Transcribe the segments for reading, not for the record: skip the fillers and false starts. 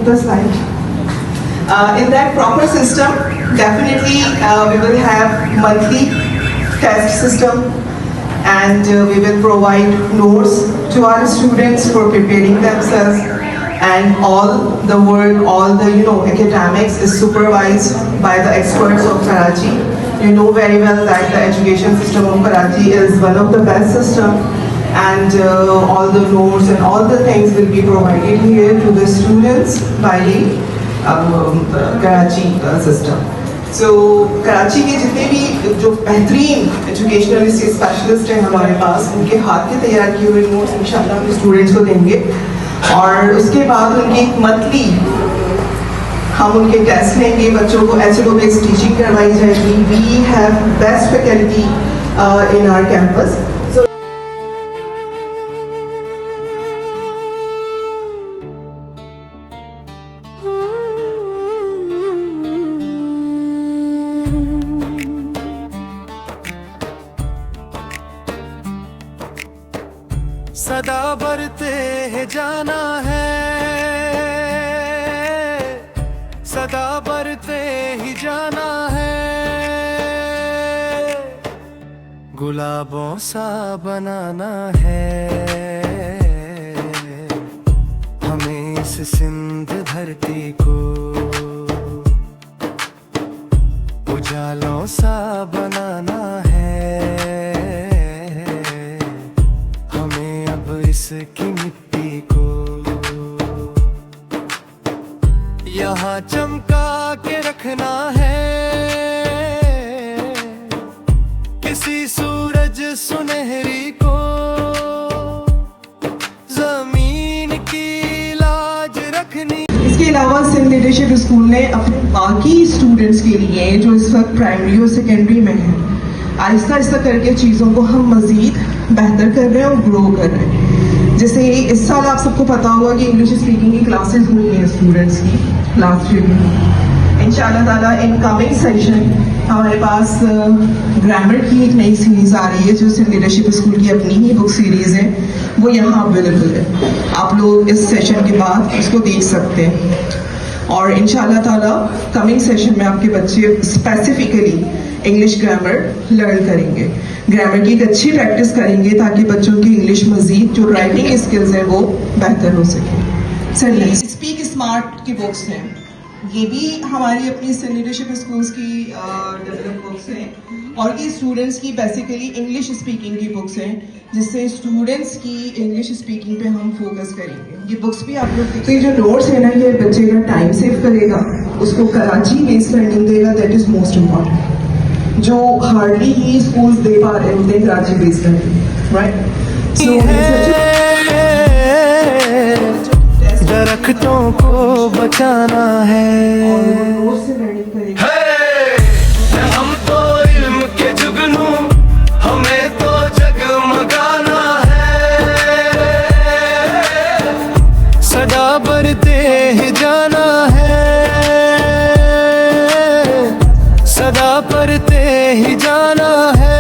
the slide. In that proper system, definitely we will have monthly test system, and we will provide notes to our students for preparing themselves, and all the work, all the academics is supervised by the experts of Karachi. You know very well that the education system of Karachi is one of the best system, and all the notes and all the things will be provided here to the students by the Karachi system. So Karachi के जितने भी जो बेहतरीन educationalist specialist हैं हमारे पास, उनके हाथ के तैयार किए हुए नोट्स इंशाल्लाह हम स्टूडेंट्स को देंगे, और उसके बाद उनकी मंथली हम उनके टेस्ट लेंगे, बच्चों को HLO बेस्ड टीचिंग करवाई जाएगी. We have best faculty in our campus. सदा बरते है जाना है, सदा बरते ही जाना है, गुलाबों सा बनाना है हमें इस सिंध धरती को, उजालों सा बनाना है इसकी मिट्टी को, यहाँ चमका के रखना है किसी सूरज सुनहरी को, जमीन की लाज रखनी. इसके अलावा सिंध लीडरशिप स्कूल ने अपने बाकी स्टूडेंट्स के लिए जो इस वक्त प्राइमरी और सेकेंडरी में हैं, आहिस्ता आहिस्ता करके चीज़ों को हम मज़ीद बेहतर कर रहे हैं और ग्रो कर रहे हैं. जैसे इस साल आप सबको पता होगा कि इंग्लिश स्पीकिंग की क्लासेस हुई हैं स्टूडेंट्स की लास्ट ईयर में. इंशाल्लाह ताला इन कमिंग सेशन हमारे पास ग्रामर की एक नई सीरीज़ आ रही है जो सिंध लीडरशिप स्कूल की अपनी ही बुक सीरीज़ है, वो यहाँ अवेलेबल है. आप लोग इस सेशन के बाद उसको देख सकते हैं, और इंशाल्लाह ताला कमिंग सेशन में आपके बच्चे स्पेसिफिकली इंग्लिश ग्रामर लर्न करेंगे, ग्रामर की एक अच्छी प्रैक्टिस करेंगे ताकि बच्चों की इंग्लिश मजीद जो राइटिंग स्किल्स हैं वो बेहतर हो सके. सर नेक्स्ट स्पीक स्मार्ट की बुक्स हैं, ये भी हमारी अपनी सिंध लीडरशिप स्कूल्स की डेवलप बुक्स हैं, और ये स्टूडेंट्स की बेसिकली इंग्लिश स्पीकिंग की बुक्स हैं, जिससे स्टूडेंट्स की इंग्लिश स्पीकिंग पे हम फोकस करेंगे. ये बुक्स भी आप लोग देखते हैं. जो नोट्स है ना, ये बच्चे का टाइम सेव करेगा, उसको कराची बेस्ड लर्निंग देगा, दैट इज मोस्ट इम्पॉर्टेंट. जो हार्डली ही स्कूल्स दे पा रहे होते हैं कराची बेस्ड लर्निंग, राइट. सो दरख्तों को बचाना है, नोट्स से लर्निंग करेंगे. हम तो इल्म के जुगनू, हमें तो जगमगाना है, सदा बरते ही जाना है, सदा बरते ही जाना है.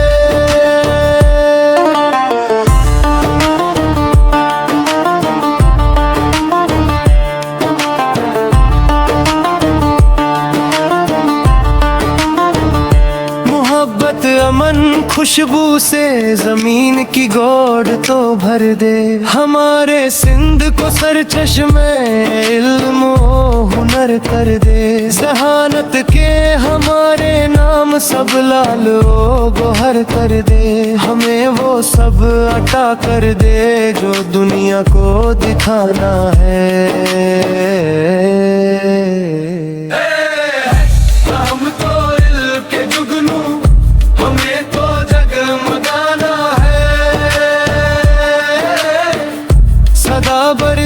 अमन खुशबू से जमीन की गोद तो भर दे, हमारे सिंध को सरचश्मे इल्म हुनर कर दे, जहानत के हमारे नाम सब लाल ओ गोहर कर दे, हमें वो सब अता कर दे जो दुनिया को दिखाना है. हम तो इल्म के जुगनू, हमें तो जगमगाना है, सदा बर